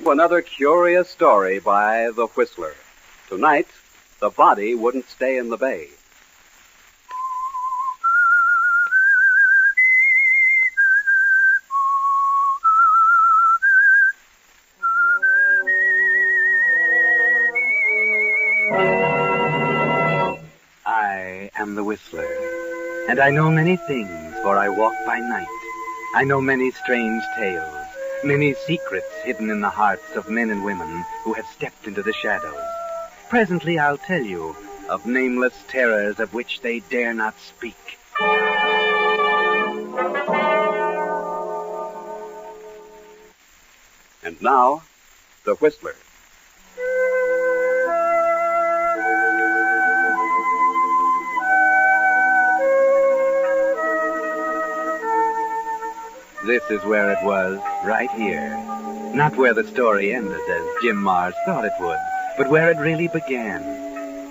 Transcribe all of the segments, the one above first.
Another curious story by The Whistler. Tonight, the body wouldn't stay in the bay. I am the Whistler, and I know many things, for I walk by night. I know many strange tales, many secrets hidden in the hearts of men and women who have stepped into the shadows. Presently I'll tell you of nameless terrors of which they dare not speak. And now, The Whistler. This is where it was, right here. Not where the story ended, as Jim Mars thought it would, but where it really began.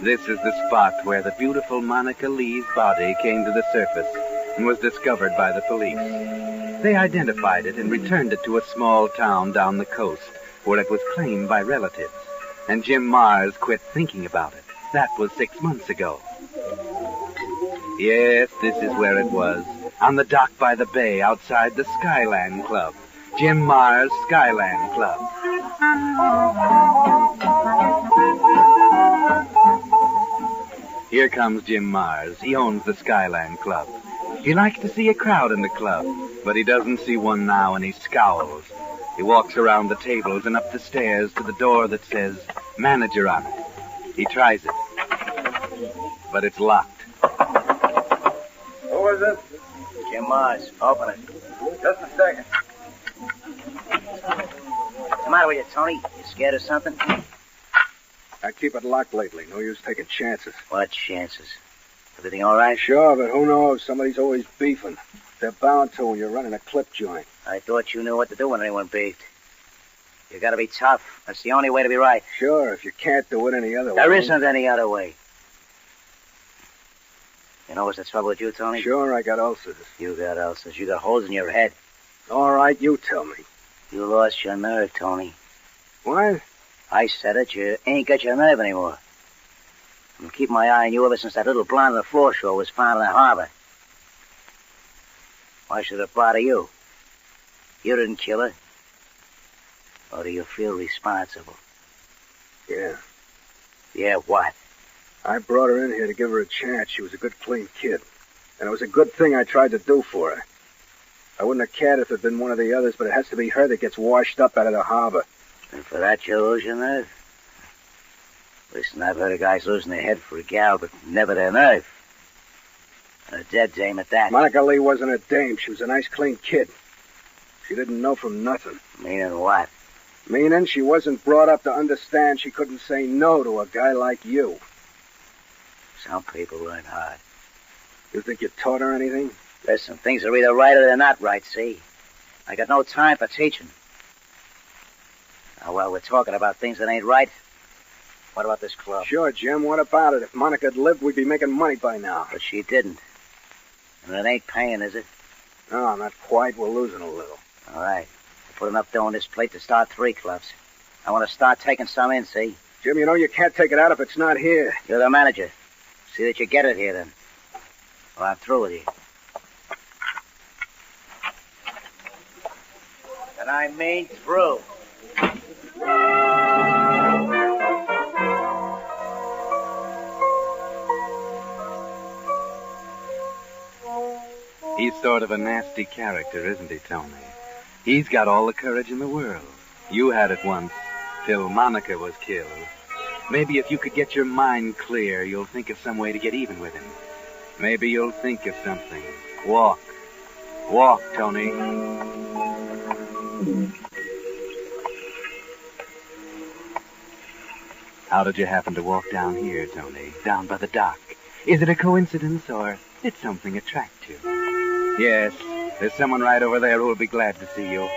This is the spot where the beautiful Monica Lee's body came to the surface and was discovered by the police. They identified it and returned it to a small town down the coast, where it was claimed by relatives. And Jim Mars quit thinking about it. That was 6 months ago. Yes, this is where it was. On the dock by the bay outside the Skyland Club. Jim Mars' Skyland Club. Here comes Jim Mars. He owns the Skyland Club. He likes to see a crowd in the club, but he doesn't see one now, and he scowls. He walks around the tables and up the stairs to the door that says manager on it. He tries it, but it's locked. Who is it? Jim Mars. Open it. Just a second. What's the matter with you, Tony? You scared of something? I keep it locked lately. No use taking chances. What chances? Everything all right? Sure, but who knows? Somebody's always beefing. They're bound to when you're running a clip joint. I thought you knew what to do when anyone beefed. You gotta be tough. That's the only way to be right. Sure, if you can't do it any other way. There isn't any other way. You know what's the trouble with you, Tony? Sure, I got ulcers. You got ulcers. You got holes in your head. All right, you tell me. You lost your nerve, Tony. What? I said it. You ain't got your nerve anymore. I'm keeping my eye on you ever since that little blonde on the floor show was found in the harbor. Why should it bother you? You didn't kill her. Or do you feel responsible? Yeah. Yeah, what? I brought her in here to give her a chance. She was a good, clean kid. And it was a good thing I tried to do for her. I wouldn't have cared if it had been one of the others, but it has to be her that gets washed up out of the harbor. And for that you lose your nerve? Listen, I've heard of guys losing their head for a gal, but never their nerve. And a dead dame at that. Monica Lee wasn't a dame. She was a nice, clean kid. She didn't know from nothing. Meaning what? Meaning she wasn't brought up to understand she couldn't say no to a guy like you. Some people learn hard. You think you taught her anything? Listen, things are either right or they're not right, see? I got no time for teaching. Now, while we're talking about things that ain't right, what about this club? Sure, Jim, what about it? If Monica had lived, we'd be making money by now. But she didn't. And it ain't paying, is it? No, not quite. We're losing a little. All right. I put enough dough on this plate to start 3 clubs. I want to start taking some in, see? Jim, you know you can't take it out if it's not here. You're the manager. See that you get it here, then. Well, I'm through with you. And I mean through. He's sort of a nasty character, isn't he, Tony? He's got all the courage in the world. You had it once, till Monica was killed. Maybe if you could get your mind clear, you'll think of some way to get even with him. Maybe you'll think of something. Walk. Walk, Tony. How did you happen to walk down here, Tony? Down by the dock? Is it a coincidence, or did something attract you? Yes, there's someone right over there who will be glad to see you.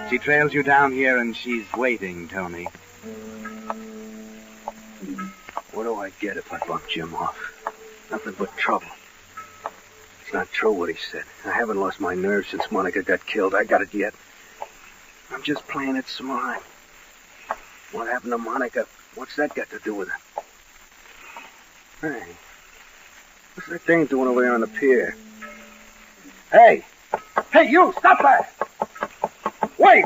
She trails you down here, and she's waiting, Tony. What do I get if I bump Jim off? Nothing but trouble. It's not true what he said. I haven't lost my nerve since Monica got killed. I got it yet. I'm just playing it smart. What happened to Monica? What's that got to do with it? Hey, what's that thing doing over there on the pier? Hey! Hey, you! Stop that! Wait!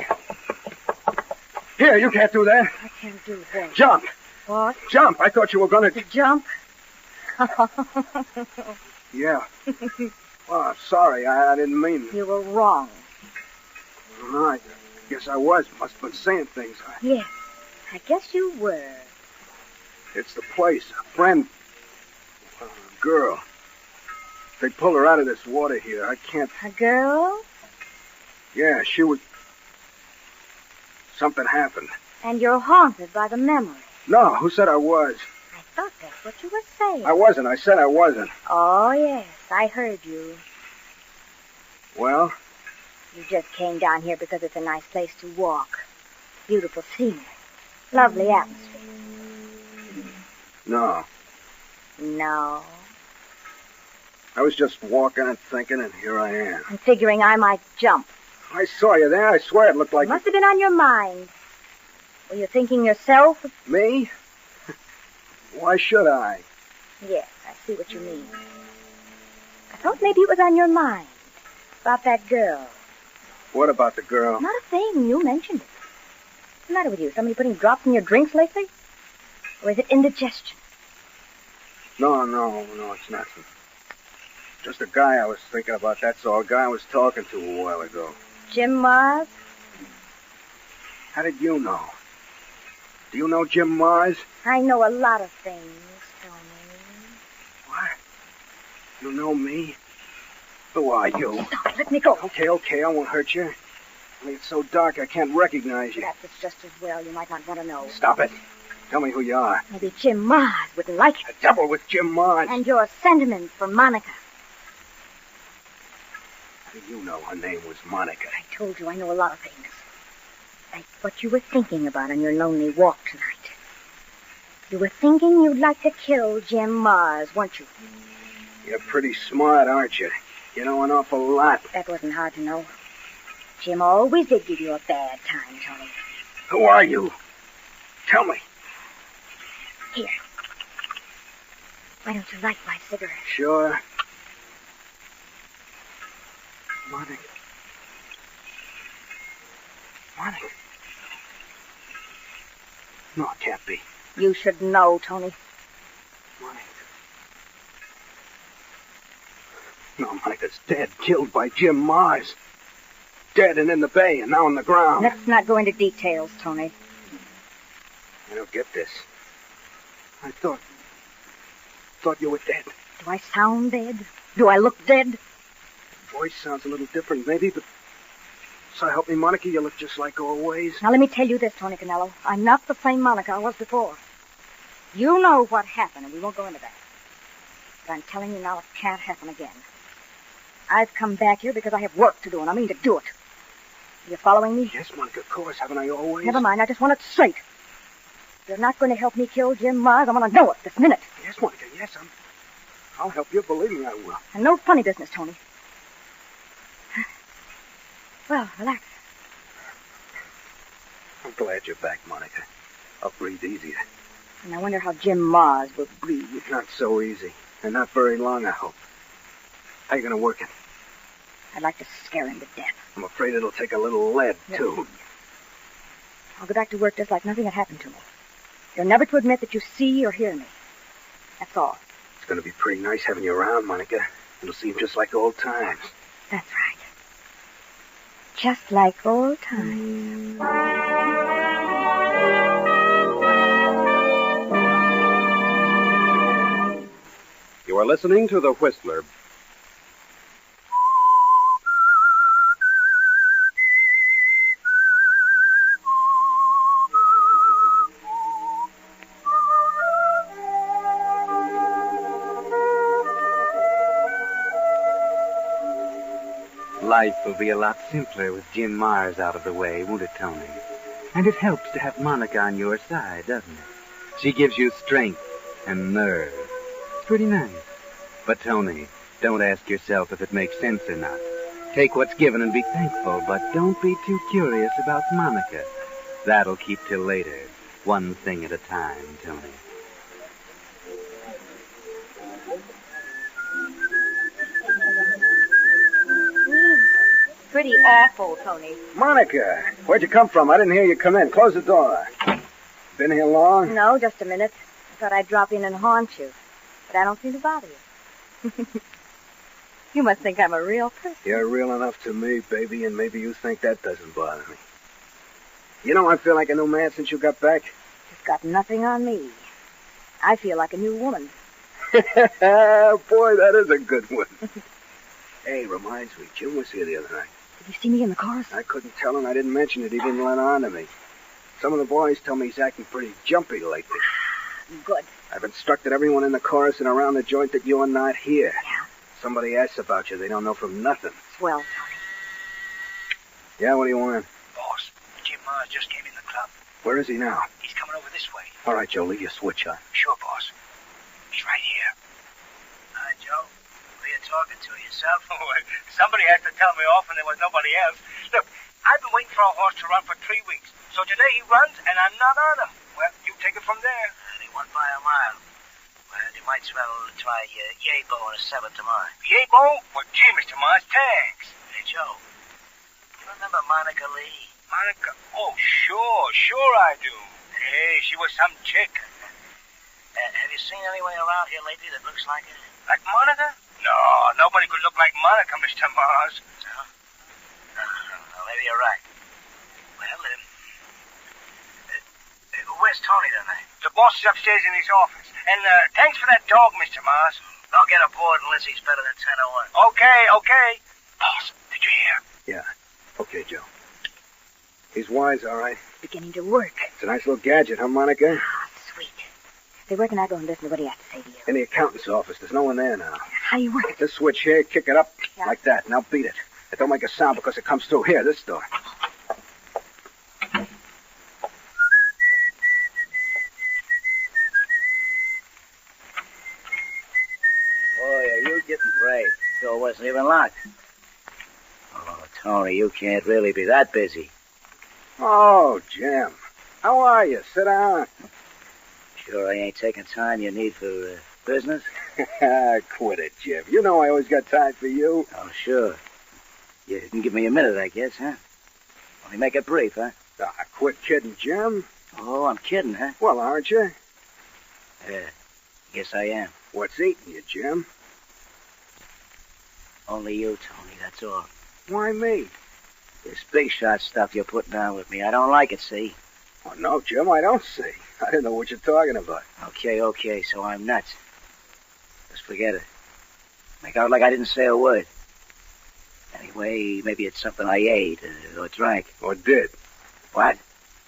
Here, you can't do that. I can't do that. Jump! What? Jump! I thought you were gonna... To jump? Yeah. Oh, sorry, I didn't mean... You were wrong. No, I guess I was. Must have been saying things. Yes, I guess you were. It's the place. A friend. A girl. They pulled her out of this water here. I can't... A girl? Yeah, she was... Something happened. And you're haunted by the memory. No, who said I was? I thought that's what you were saying. I wasn't. I said I wasn't. Oh, yes, I heard you. Well? You just came down here because it's a nice place to walk. Beautiful scenery. Lovely atmosphere. No. No. I was just walking and thinking, and here I am. I'm figuring I might jump. I saw you there. I swear it looked like... It must have been on your mind. Were you thinking yourself? Me? Why should I? Yes, I see what you mean. I thought maybe it was on your mind. About that girl. What about the girl? Not a thing. You mentioned it. What's the matter with you? Somebody putting drops in your drinks lately? Or is it indigestion? No, it's nothing. Just a guy I was thinking about, that's all. A guy I was talking to a while ago. Jim Mars? How did you know? Do you know Jim Mars? I know a lot of things, Tony. What? You know me? Who are you? Stop, let me go. Okay, I won't hurt you. Only it's so dark I can't recognize you. Perhaps it's just as well. You might not want to know. Stop it. Tell me who you are. Maybe Jim Mars wouldn't like it. The devil with Jim Mars. And your sentiment for Monica. How do you know her name was Monica? I told you I know a lot of things. Like what you were thinking about on your lonely walk tonight. You were thinking you'd like to kill Jim Mars, weren't you? You're pretty smart, aren't you? You know an awful lot. That wasn't hard to know. Jim always did give you a bad time, Tony. Who are you? Tell me. Here. Why don't you light my cigarette? Sure. Monica. No, it can't be. You should know, Tony. Monica. No, Monica's dead, killed by Jim Mars. Dead and in the bay and now on the ground. Let's not go into details, Tony. I don't get this. I thought you were dead. Do I sound dead? Do I look dead? Voice sounds a little different, maybe, but... So help me, Monica, you look just like always. Now, let me tell you this, Tony Canello. I'm not the same Monica I was before. You know what happened, and we won't go into that. But I'm telling you now it can't happen again. I've come back here because I have work to do, and I mean to do it. Are you following me? Yes, Monica, of course. Haven't I always? Never mind. I just want it straight. If you're not going to help me kill Jim Mars, I want to know it this minute. Yes, Monica, yes. I'll help you. Believe me, I will. And no funny business, Tony. Well, relax. I'm glad you're back, Monica. I'll breathe easier. And I wonder how Jim Mars will breathe. Not so easy. And not very long, I hope. How you going to work it? I'd like to scare him to death. I'm afraid it'll take a little lead, too. I'll go back to work just like nothing had happened to me. You're never to admit that you see or hear me. That's all. It's going to be pretty nice having you around, Monica. It'll seem just like old times. That's right. Just like old times. You are listening to The Whistler. Life will be a lot simpler with Jim Mars out of the way, won't it, Tony? And it helps to have Monica on your side, doesn't it? She gives you strength and nerve. It's pretty nice. But, Tony, don't ask yourself if it makes sense or not. Take what's given and be thankful, but don't be too curious about Monica. That'll keep till later. One thing at a time, Tony. Pretty awful, Tony. Monica, where'd you come from? I didn't hear you come in. Close the door. Been here long? No, just a minute. I thought I'd drop in and haunt you. But I don't seem to bother you. You must think I'm a real person. You're real enough to me, baby, and maybe you think that doesn't bother me. You know, I feel like a new man since you got back. You've got nothing on me. I feel like a new woman. Boy, that is a good one. Hey, reminds me, Jim was here the other night. Did you see me in the chorus? I couldn't tell him. I didn't mention it. He didn't let on to me. Some of the boys tell me he's acting pretty jumpy lately. Good. I've instructed everyone in the chorus and around the joint that you're not here. Yeah? Somebody asks about you. They don't know from nothing. Swell, Tony. Yeah, what do you want? Boss, Jim Mars just came in the club. Where is he now? He's coming over this way. All right, Joe, leave your switch on. Sure, boss. He's right here. Hi, Joe. Who are you talking to, yourself? Somebody has to tell me off, and there was nobody else. Look, I've been waiting for a horse to run for 3 weeks. So today he runs, and I'm not on him. Well, you take it from there. He won by a mile. Well, you might as well try Yabo on a 7 tomorrow. Yabo? Well, gee, Mr. Mars, thanks. Hey, Joe. You remember Monica Lee? Monica? Oh, sure I do. Hey, she was some chick. Have you seen anyone around here lately that looks like her? Like Monica? No, nobody could look like Monica, Mr. Mars. No? Maybe you're right. Well, where's Tony tonight? The boss is upstairs in his office. And thanks for that dog, Mr. Mars. Don't get aboard unless he's better than 10:01. Okay. Boss, did you hear? Yeah. Okay, Joe. He's wise, all right. Beginning to work. It's a nice little gadget, huh, Monica? Ah, sweet. Say, where can I go and listen to what he has to say to you? In the accountant's office. There's no one there now. How do you work it? This switch here, kick it up Yeah. like that. Now beat it. It don't make a sound because it comes through here, this door. Boy, are you getting brave. Door wasn't even locked. Oh, Tony, you can't really be that busy. Oh, Jim. How are you? Sit down. Sure I ain't taking time you need for business? Quit it, Jim. You know I always got time for you. Oh, sure. You can give me a minute, I guess, huh? Only make it brief, huh? Quit kidding, Jim. Oh, I'm kidding, huh? Well, aren't you? Yeah, guess I am. What's eating you, Jim? Only you, Tony, that's all. Why me? This big shot stuff you're putting on with me, I don't like it, see? Oh, no, Jim, I don't see. I didn't know what you're talking about. Okay, so I'm nuts. Just forget it. Make out like I didn't say a word. Anyway, maybe it's something I ate or drank. Or did. What?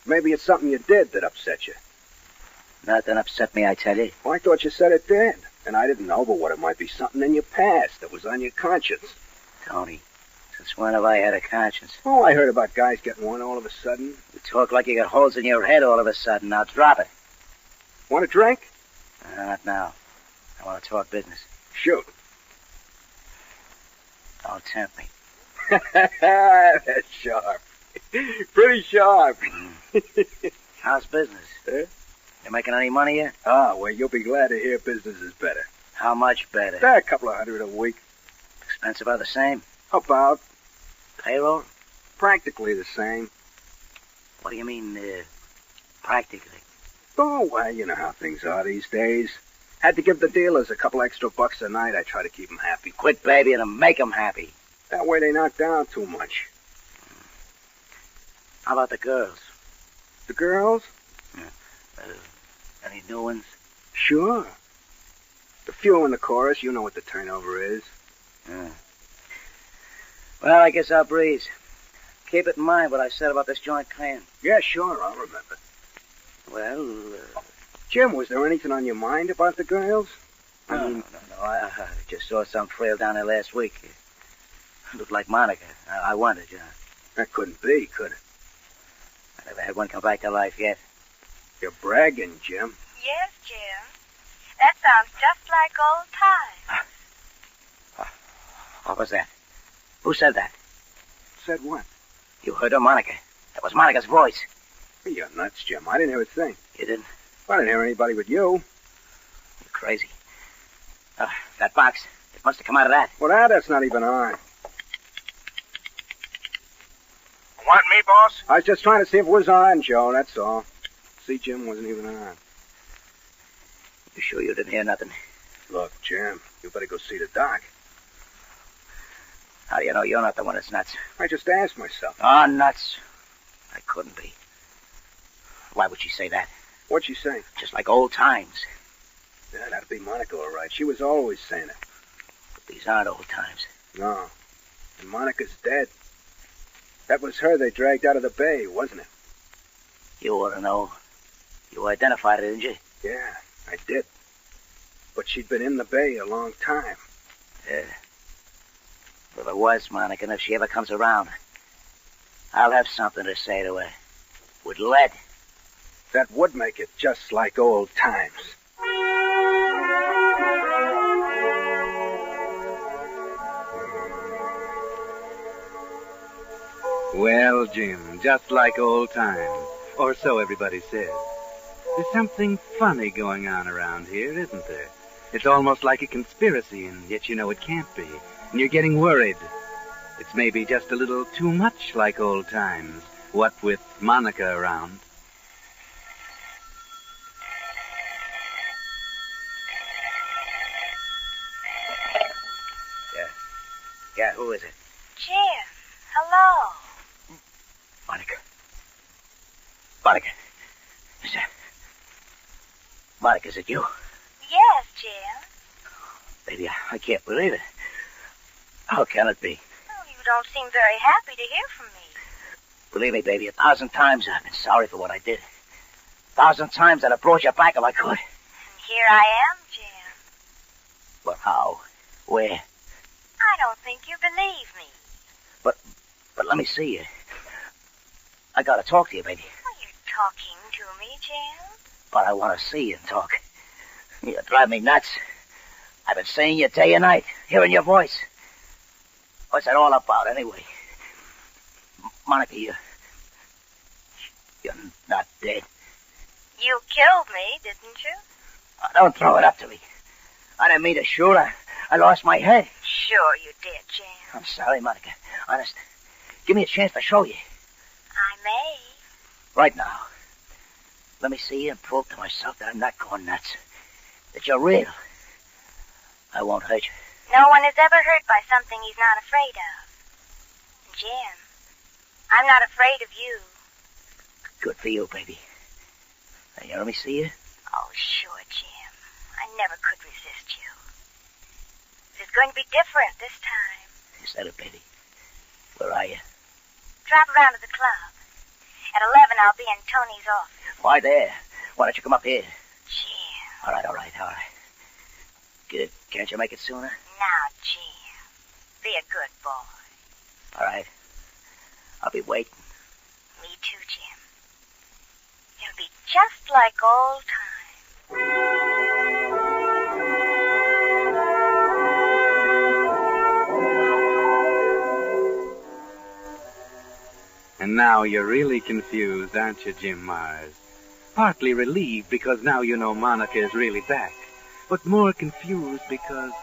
Maybe it's something you did that upset you. Nothing upset me, I tell you. Well, I thought you said it did. And I didn't know but what it might be something in your past that was on your conscience. Tony, since when have I had a conscience? Oh, I heard about guys getting one all of a sudden. You talk like you got holes in your head all of a sudden. Now drop it. Want a drink? Not now. I want to talk business. Shoot. Don't tempt me. That's sharp. Pretty sharp. How's business? Eh? You making any money yet? Well, you'll be glad to hear business is better. How much better? A couple of $100 a week. Expense about the same? About. Payroll? Practically the same. What do you mean, practically? Oh, well, you know how things are these days. Had to give the dealers a couple extra bucks a night. I try to keep them happy. Quit babying them, make them happy. That way they knock down too much. How about the girls? The girls? Any new ones? Sure. The few in the chorus, you know what the turnover is. Well, I guess I'll breeze. Keep it in mind what I said about this joint clan. Yeah, sure, I'll remember. Well, Jim, was there anything on your mind about the girls? No. I just saw some frail down there last week. Looked like Monica. I wondered, you know. That couldn't be, could it? I never had one come back to life yet. You're bragging, Jim. Yes, Jim. That sounds just like old times. What was that? Who said that? Said what? You heard her, Monica. That was Monica's voice. You're nuts, Jim. I didn't hear a thing. You didn't? I didn't hear anybody but you. You're crazy. That box. It must have come out of that. Well, that's not even on. Want me, boss? I was just trying to see if it was on, Joe, that's all. See, Jim wasn't even on. You sure you didn't hear nothing? Look, Jim, you better go see the doc. How do you know you're not the one that's nuts? I just asked myself. Oh, nuts. I couldn't be. Why would she say that? What'd she say? Just like old times. Yeah, that'd be Monica, all right. She was always saying it. But these aren't old times. No. And Monica's dead. That was her they dragged out of the bay, wasn't it? You ought to know. You identified her, didn't you? Yeah, I did. But she'd been in the bay a long time. Yeah. Well, it was Monica, and if she ever comes around, I'll have something to say to her. With lead. That would make it just like old times. Well, Jim, just like old times. Or so everybody says. There's something funny going on around here, isn't there? It's almost like a conspiracy, and yet you know it can't be. And you're getting worried. It's maybe just a little too much like old times, what with Monica around. Yeah, who is it? Jim, hello. Monica. Monica. Monica, is it you? Yes, Jim. Baby, I can't believe it. How can it be? Oh, you don't seem very happy to hear from me. Believe me, baby, 1,000 times I've been sorry for what I did. 1,000 times I'd have brought you back if I could. And here I am, Jim. But how? Where? I don't think you believe me. But let me see you. I gotta talk to you, baby. Well, you're talking to me, Jim. But I want to see you and talk. You drive me nuts. I've been seeing you day and night, hearing your voice. What's that all about, anyway? Monica, you're not dead. You killed me, didn't you? Oh, don't throw it up to me. I didn't mean to shoot. I lost my head. Sure you did, Jim. I'm sorry, Monica. Honest. Give me a chance to show you. I may. Right now. Let me see you and prove to myself that I'm not going nuts. That you're real. I won't hurt you. No one is ever hurt by something he's not afraid of. Jim, I'm not afraid of you. Good for you, baby. Now, you let me see you? Oh, sure, Jim. I never could resist you. This is going to be different this time. Is that it, baby? Where are you? Drop around to the club. At 11, I'll be in Tony's office. Why there? Why don't you come up here? Jim. All right. Good. Can't you make it sooner? Now, Jim. Be a good boy. All right. I'll be waiting. Me too, Jim. It'll be just like old times. And now you're really confused, aren't you, Jim Mars? Partly relieved because now you know Monica is really back, but more confused because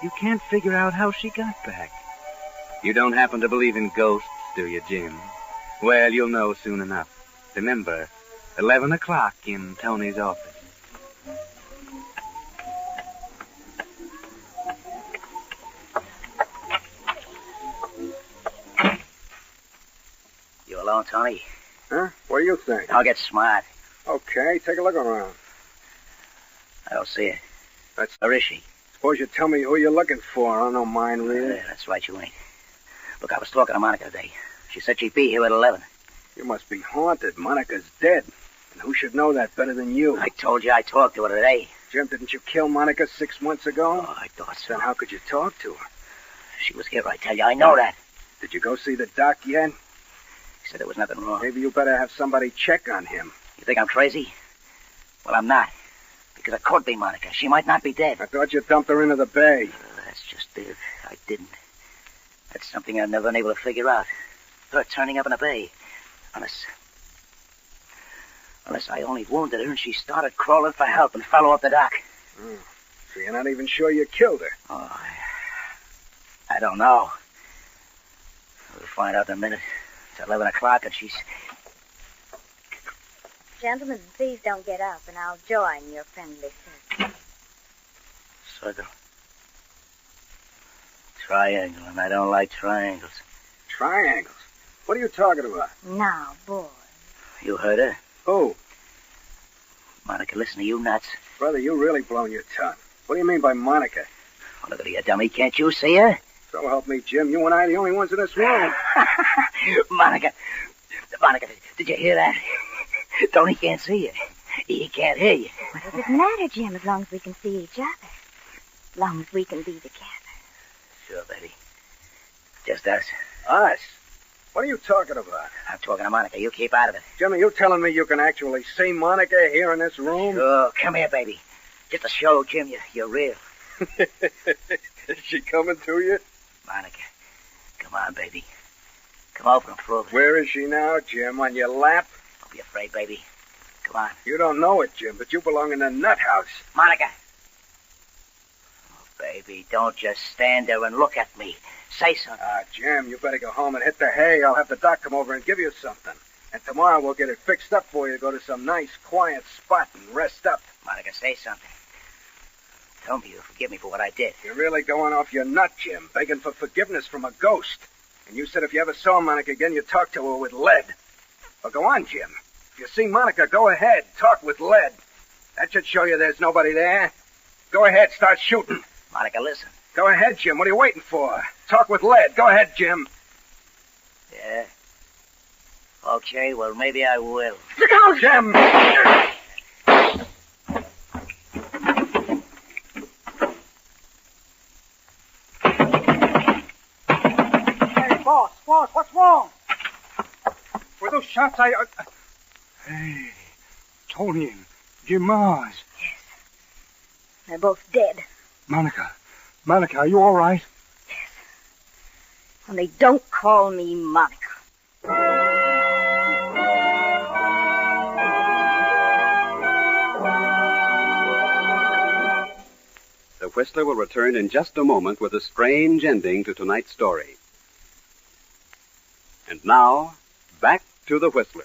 you can't figure out how she got back. You don't happen to believe in ghosts, do you, Jim? Well, you'll know soon enough. Remember, 11 o'clock in Tony's office. You alone, Tony? Huh? What do you think? I'll get smart. Okay, take a look around. I don't see her. That's... Where is she? Suppose you tell me who you're looking for. I don't mind, really. That's right, you ain't. Look, I was talking to Monica today. She said she'd be here at 11. You must be haunted. Monica's dead. And who should know that better than you? I told you I talked to her today. Jim, didn't you kill Monica 6 months ago? Oh, I thought so. Then how could you talk to her? She was here, I tell you. I know that. Did you go see the doc yet? He said there was nothing wrong. Maybe you better have somebody check on him. You think I'm crazy? Well, I'm not. Because it could be Monica. She might not be dead. I thought you dumped her into the bay. That's just it. I didn't. That's something I've never been able to figure out. Her turning up in a bay. Unless I only wounded her and she started crawling for help and fell off the dock. So you're not even sure you killed her? Oh, I don't know. We'll find out in a minute. It's 11 o'clock and she's... Gentlemen, please don't get up, and I'll join your friendly circle. Circle? Triangle, and I don't like triangles. Triangles? What are you talking about? Now, boy. You heard her? Who? Monica, listen to you nuts. Brother, you really blown your tongue. What do you mean by Monica? Oh, look at you, dummy. Can't you see her? So help me, Jim. You and I are the only ones in this room. Monica, did you hear that? Tony can't see you. He can't hear you. What does it matter, Jim, as long as we can see each other? As long as we can be together. Sure, baby. Just us. Us? What are you talking about? I'm talking to Monica. You keep out of it. Jim, are you telling me you can actually see Monica here in this room? Sure. Come here, baby. Just to show Jim you're real. Is she coming to you? Monica, come on, baby. Come over and prove it. Where is she now, Jim? On your lap? Don't be afraid, baby. Come on. You don't know it, Jim, but you belong in the nut house. Monica. Oh, baby, don't just stand there and look at me. Say something. Jim, you better go home and hit the hay. I'll have the doc come over and give you something. And tomorrow we'll get it fixed up for you to go to some nice, quiet spot and rest up. Monica, say something. Tell me you'll forgive me for what I did. You're really going off your nut, Jim, begging for forgiveness from a ghost. And you said if you ever saw Monica again, you'd talk to her with lead. Well, go on, Jim. If you see Monica, go ahead. Talk with lead. That should show you there's nobody there. Go ahead, start shooting. Monica, listen. Go ahead, Jim. What are you waiting for? Talk with lead. Go ahead, Jim. Yeah? Okay, well, maybe I will. Look out, Jim! Hey, boss, what's wrong? Were those shots Hey, Tony and Jim Mars. Yes. They're both dead. Monica, are you all right? Yes. Only don't call me Monica. The Whistler will return in just a moment with a strange ending to tonight's story. And now, back to the Whistler.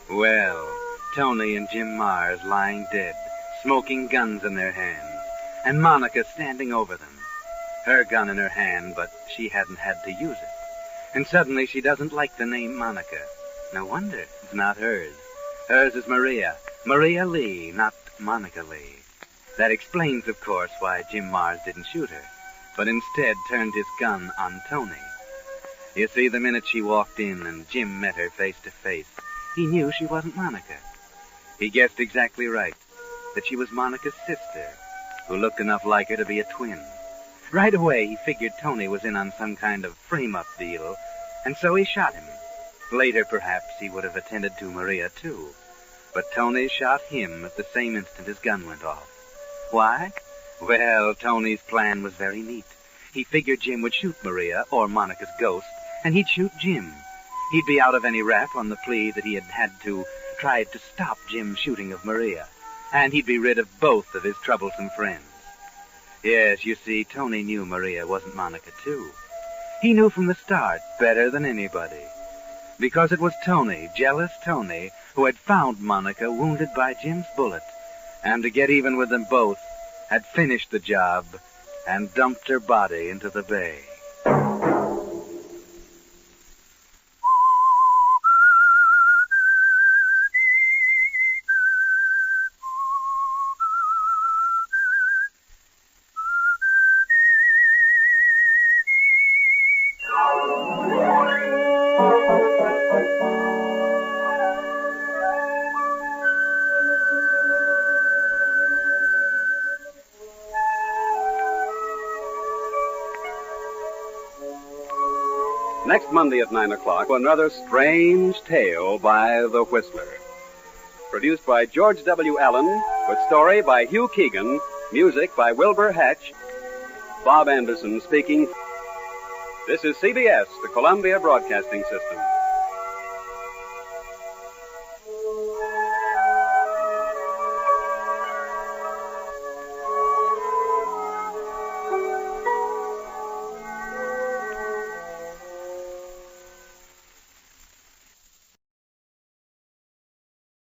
Well, Tony and Jim Mars lying dead, smoking guns in their hands, and Monica standing over them. Her gun in her hand, but she hadn't had to use it. And suddenly she doesn't like the name Monica. No wonder, it's not hers. Hers is Maria. Maria Lee, not Monica Lee. That explains, of course, why Jim Mars didn't shoot her, but instead turned his gun on Tony. You see, the minute she walked in and Jim met her face to face, he knew she wasn't Monica. He guessed exactly right, that she was Monica's sister, who looked enough like her to be a twin. Right away, he figured Tony was in on some kind of frame-up deal, and so he shot him. Later, perhaps, he would have attended to Maria, too. But Tony shot him at the same instant his gun went off. Why? Well, Tony's plan was very neat. He figured Jim would shoot Maria, or Monica's ghost, and he'd shoot Jim. He'd be out of any rap on the plea that he had tried to stop Jim's shooting of Maria, and he'd be rid of both of his troublesome friends. Yes, you see, Tony knew Maria wasn't Monica, too. He knew from the start, better than anybody. Because it was Tony, jealous Tony, who had found Monica wounded by Jim's bullet, and to get even with them both, had finished the job and dumped her body into the bay. Next Monday at 9 o'clock, another strange tale by The Whistler. Produced by George W. Allen, with story by Hugh Keegan, music by Wilbur Hatch. Bob Anderson speaking. This is CBS, the Columbia Broadcasting System.